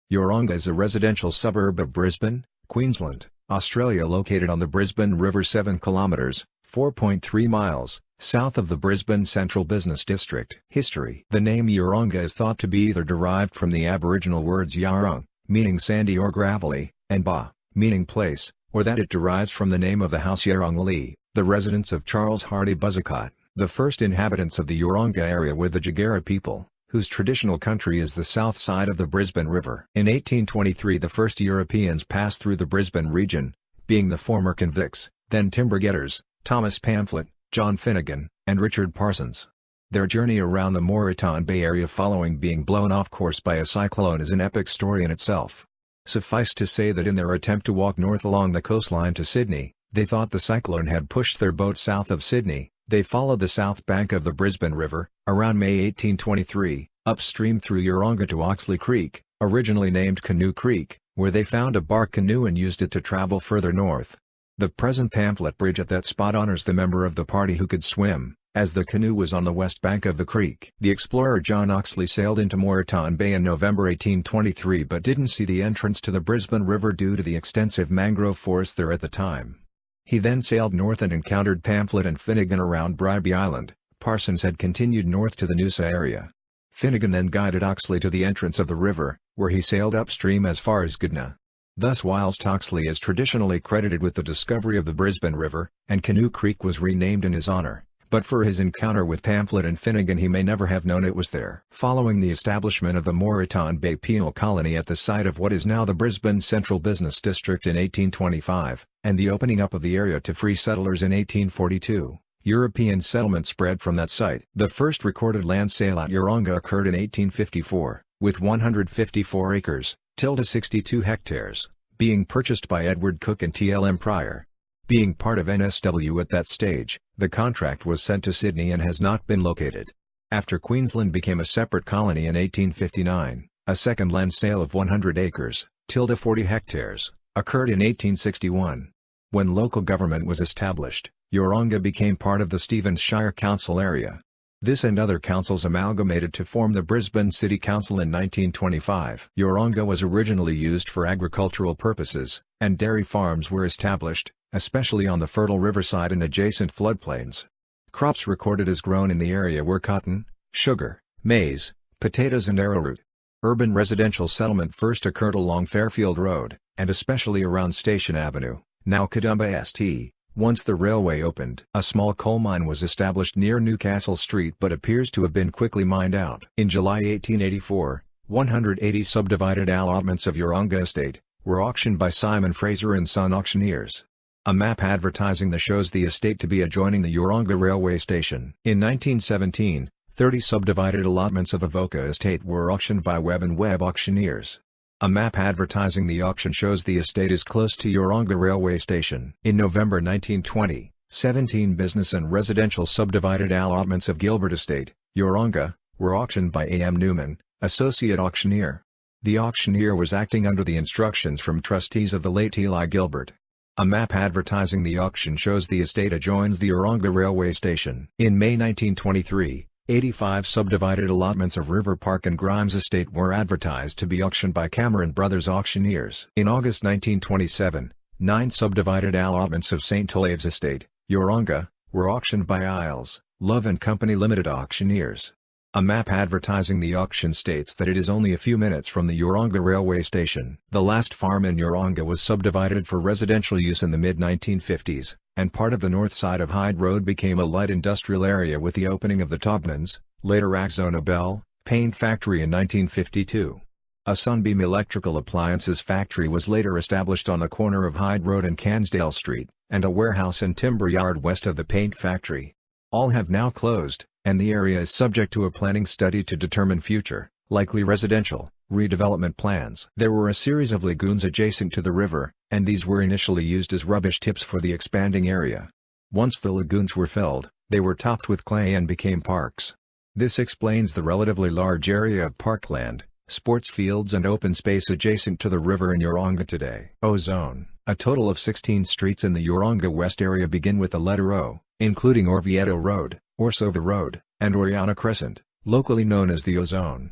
Yeronga is a residential suburb of Brisbane, Queensland, Australia located on the Brisbane River 7 kilometres, 4.3 miles, south of the Brisbane Central Business District. History. The name Yeronga is thought to be either derived from the Aboriginal words yarung, meaning sandy or gravelly, and ba, meaning place, or that it derives from the name of the house Yeronga, the residence of Charles Hardy Buzzacott. The first inhabitants of the Yeronga area were the Jagera people, whose traditional country is the south side of the Brisbane River. In 1823 the first Europeans passed through the Brisbane region, being the former convicts, then timber getters, Thomas Pamphlet, John Finnegan, and Richard Parsons. Their journey around the Moreton Bay area following being blown off course by a cyclone is an epic story in itself. Suffice to say that in their attempt to walk north along the coastline to Sydney, they thought the cyclone had pushed their boat south of Sydney. They followed the south bank of the Brisbane River, around May 1823, upstream through Yeronga to Oxley Creek, originally named Canoe Creek, where they found a bark canoe and used it to travel further north. The present Pamphlet Bridge at that spot honors the member of the party who could swim, as the canoe was on the west bank of the creek. The explorer John Oxley sailed into Moreton Bay in November 1823 but didn't see the entrance to the Brisbane River due to the extensive mangrove forest there at the time. He then sailed north and encountered Pamphlet and Finnegan around Bribie Island. Parsons had continued north to the Noosa area. Finnegan then guided Oxley to the entrance of the river, where he sailed upstream as far as Goodna. Thus whilst Oxley is traditionally credited with the discovery of the Brisbane River, and Canoe Creek was renamed in his honour, but for his encounter with Pamphlet and Finnegan he may never have known it was there. Following the establishment of the Moreton Bay Penal Colony at the site of what is now the Brisbane Central Business District in 1825, and the opening up of the area to free settlers in 1842, European settlement spread from that site. The first recorded land sale at Yeronga occurred in 1854, with 154 acres, 62 hectares, being purchased by Edward Cook and T.L.M. Pryor. Being part of NSW at that stage, the contract was sent to Sydney and has not been located. After Queensland became a separate colony in 1859, a second land sale of 100 acres, 40 hectares, occurred in 1861. When local government was established, Yeronga became part of the Stevens Shire Council area. This and other councils amalgamated to form the Brisbane City Council in 1925. Yeronga was originally used for agricultural purposes, and dairy farms were established, especially on the fertile riverside and adjacent floodplains. Crops recorded as grown in the area were cotton, sugar, maize, potatoes and arrowroot. Urban residential settlement first occurred along Fairfield Road, and especially around Station Avenue, now Kadumba St. Once the railway opened. A small coal mine was established near Newcastle Street but appears to have been quickly mined out. In July 1884, 180 subdivided allotments of Yeronga Estate were auctioned by Simon Fraser and Son Auctioneers. A map advertising shows the estate to be adjoining the Yeronga railway station. In 1917, 30 subdivided allotments of Avoca Estate were auctioned by Webb and Webb Auctioneers. A map advertising the auction shows the estate is close to Yeronga railway station. In November 1920, 17 business and residential subdivided allotments of Gilbert Estate, Yeronga, were auctioned by A.M. Newman, associate auctioneer. The auctioneer was acting under the instructions from trustees of the late Eli Gilbert. A map advertising the auction shows the estate adjoins the Yeronga railway station. In May 1923, 85 subdivided allotments of River Park and Grimes Estate were advertised to be auctioned by Cameron Brothers Auctioneers. In August 1927, 9 subdivided allotments of St. Olave's Estate, Yeronga, were auctioned by Isles, Love and Company Limited Auctioneers. A map advertising the auction states that it is only a few minutes from the Yeronga railway station. The last farm in Yeronga was subdivided for residential use in the mid-1950s, and part of the north side of Hyde Road became a light industrial area with the opening of the Tobmans, later Axona Bell, paint factory in 1952. A Sunbeam electrical appliances factory was later established on the corner of Hyde Road and Cansdale Street, and a warehouse and timber yard west of the paint factory. All have now closed, and the area is subject to a planning study to determine future, likely residential, redevelopment plans. There were a series of lagoons adjacent to the river, and these were initially used as rubbish tips for the expanding area. Once the lagoons were filled, they were topped with clay and became parks. This explains the relatively large area of parkland, sports fields and open space adjacent to the river in Yeronga today. O-Zone. A total of 16 streets in the Yeronga West area begin with the letter O, including Orvieto Road, Orsova Road, and Oriana Crescent, locally known as the O-Zone.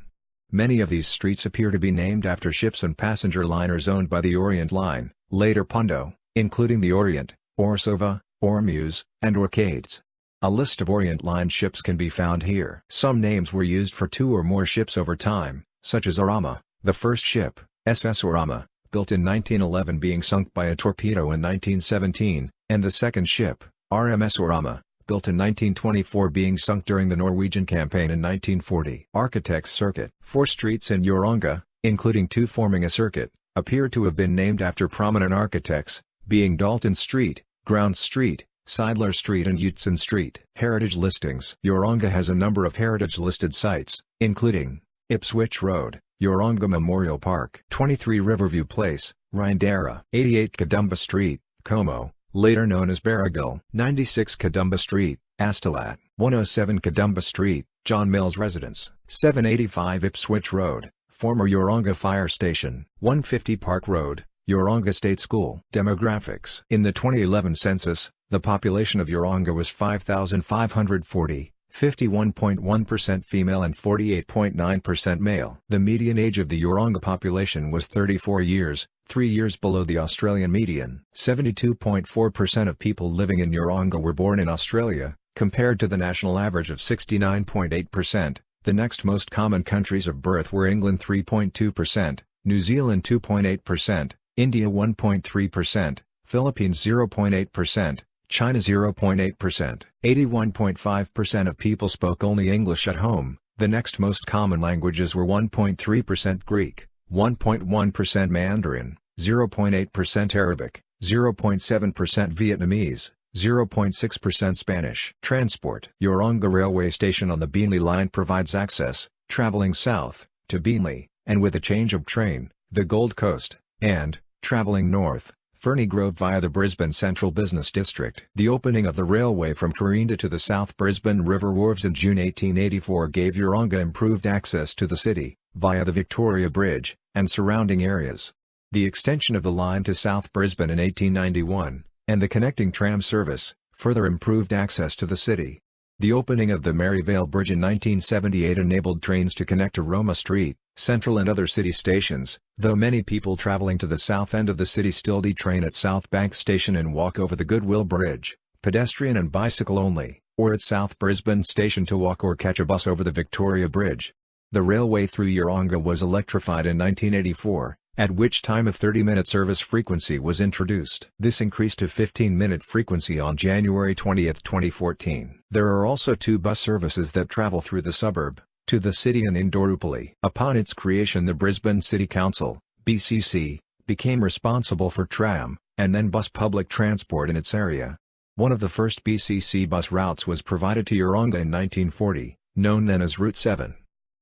Many of these streets appear to be named after ships and passenger liners owned by the Orient Line, later Pondo, including the Orient, Orsova, Ormuz, and Orcades. A list of Orient Line ships can be found here. Some names were used for two or more ships over time, such as Orama, the first ship, SS Orama, built in 1911 being sunk by a torpedo in 1917, and the second ship, RMS Orama, built in 1924 being sunk during the Norwegian campaign in 1940. Architects' Circuit. 4 streets in Yeronga, including 2 forming a circuit, appear to have been named after prominent architects, being Dalton Street, Ground Street, Seidler Street and Utzon Street. Heritage listings. Yeronga has a number of heritage-listed sites, including Ipswich Road, Yeronga Memorial Park, 23 Riverview Place, Rindera, 88 Kadumba Street, Como, later known as Barragill, 96 Kadumba Street, Astolat, 107 Kadumba Street, John Mills Residence, 785 Ipswich Road, former Yeronga Fire Station, 150 Park Road, Yeronga State School. Demographics. In the 2011 census, the population of Yeronga was 5,540, 51.1% female and 48.9% male. The median age of the Yeronga population was 34 years, 3 years below the Australian median. 72.4% of people living in Yeronga were born in Australia, compared to the national average of 69.8%. The next most common countries of birth were England 3.2%, New Zealand 2.8%, India 1.3%, Philippines 0.8%, China 0.8%. 81.5% of people spoke only English at home. The next most common languages were 1.3% Greek, 1.1% Mandarin, 0.8% Arabic, 0.7% Vietnamese, 0.6% Spanish. Transport. Yeronga Railway Station on the Beenleigh Line provides access, traveling south, to Beenleigh, and with a change of train, the Gold Coast, and, traveling north, Ferny Grove via the Brisbane Central Business District. The opening of the railway from Corinda to the South Brisbane River wharves in June 1884 gave Yeronga improved access to the city, via the Victoria Bridge, and surrounding areas. The extension of the line to South Brisbane in 1891, and the connecting tram service, further improved access to the city. The opening of the Maryvale Bridge in 1978 enabled trains to connect to Roma Street, Central and other city stations, though many people travelling to the south end of the city still detrain at South Bank Station and walk over the Goodwill Bridge, pedestrian and bicycle only, or at South Brisbane Station to walk or catch a bus over the Victoria Bridge. The railway through Yeronga was electrified in 1984, at which time a 30-minute service frequency was introduced. This increased to 15-minute frequency on January 20, 2014. There are also 2 bus services that travel through the suburb, to the city and Indooroopilly. Upon its creation, the Brisbane City Council, BCC, became responsible for tram, and then bus public transport in its area. One of the first BCC bus routes was provided to Yeronga in 1940, known then as Route 7.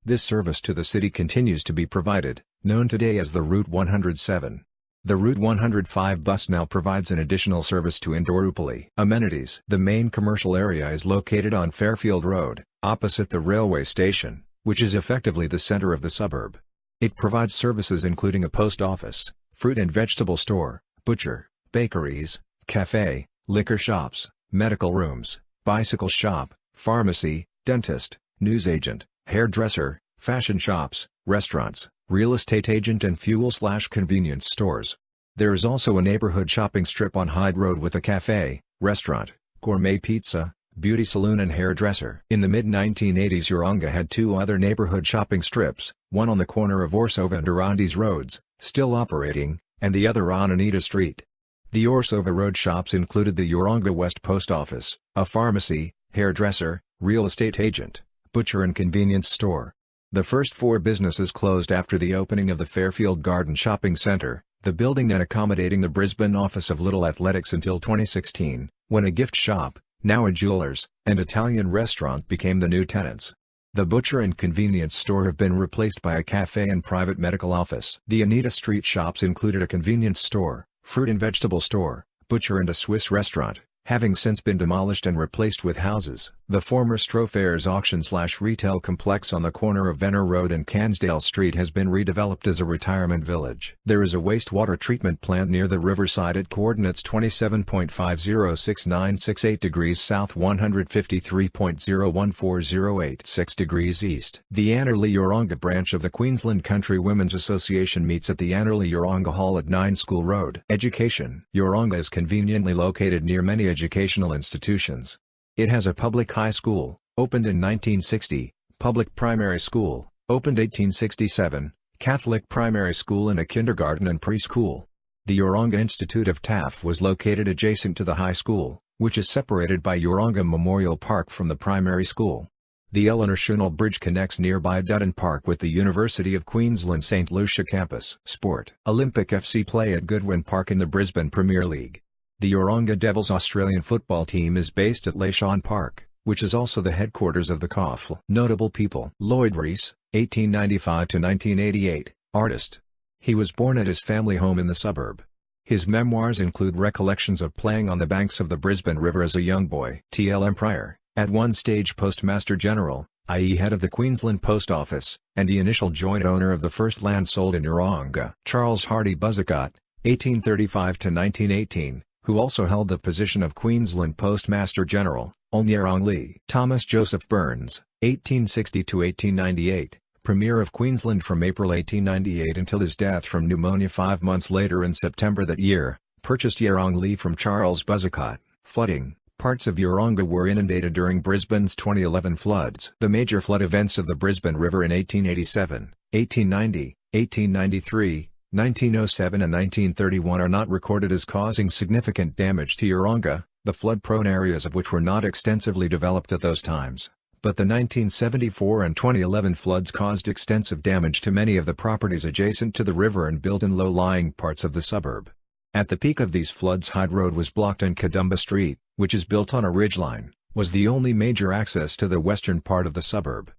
This service to the city continues to be provided, known today as the Route 107. The Route 105 bus now provides an additional service to Indooroopilly. Amenities. The main commercial area is located on Fairfield Road, opposite the railway station, which is effectively the centre of the suburb. It provides services including a post office, fruit and vegetable store, butcher, bakeries, cafe, liquor shops, medical rooms, bicycle shop, pharmacy, dentist, newsagent, hairdresser, fashion shops, restaurants, real estate agent and fuel/convenience stores. There is also a neighborhood shopping strip on Hyde Road with a cafe, restaurant, gourmet pizza, beauty salon and hairdresser. In the mid-1980s Yeronga had 2 other neighborhood shopping strips, one on the corner of Orsova and Arandis Roads, still operating, and the other on Anita Street. The Orsova Road shops included the Yeronga West Post Office, a pharmacy, hairdresser, real estate agent, butcher and convenience store. The first 4 businesses closed after the opening of the Fairfield Garden Shopping Centre, the building then accommodating the Brisbane office of Little Athletics until 2016, when a gift shop, now a jeweller's, and Italian restaurant became the new tenants. The butcher and convenience store have been replaced by a cafe and private medical office. The Anita Street shops included a convenience store, fruit and vegetable store, butcher and a Swiss restaurant. having since been demolished and replaced with houses. The former Strofair's auction/retail complex on the corner of Venner Road and Cansdale Street has been redeveloped as a retirement village. There is a wastewater treatment plant near the riverside at coordinates 27.506968 degrees south, 153.01408 degrees east. The Annerley-Yeronga branch of the Queensland Country Women's Association meets at the Annerley-Yeronga Hall at 9 School Road. Education. Yeronga is conveniently located near many educational institutions. It has a public high school, opened in 1960, public primary school, opened 1867, Catholic primary school and a kindergarten and preschool. The Yeronga Institute of TAF was located adjacent to the high school, which is separated by Yeronga Memorial Park from the primary school. The Eleanor Schunel Bridge connects nearby Dutton Park with the University of Queensland St Lucia campus. Sport. Olympic FC play at Goodwin Park in the Brisbane Premier League. The Yeronga Devils Australian football team is based at Leishan Park, which is also the headquarters of the COFL. Notable people. Lloyd Rees, 1895–1988, artist. He was born at his family home in the suburb. His memoirs include recollections of playing on the banks of the Brisbane River as a young boy. T.L.M. Pryor, at one stage Postmaster General, i.e. head of the Queensland Post Office, and the initial joint owner of the first land sold in Yeronga. Charles Hardy Buzzacott, 1835–1918, who also held the position of Queensland Postmaster General, Yeronga. Thomas Joseph Burns, 1860–1898, Premier of Queensland from April 1898 until his death from pneumonia 5 months later in September that year, purchased Yeronga from Charles Buzzacott. Flooding. Parts of Yeronga were inundated during Brisbane's 2011 floods. The major flood events of the Brisbane River in 1887, 1890, 1893, 1907 and 1931 are not recorded as causing significant damage to Yeronga, the flood-prone areas of which were not extensively developed at those times. But the 1974 and 2011 floods caused extensive damage to many of the properties adjacent to the river and built in low-lying parts of the suburb. At the peak of these floods, Hyde Road was blocked and Kadumba Street, which is built on a ridgeline, was the only major access to the western part of the suburb.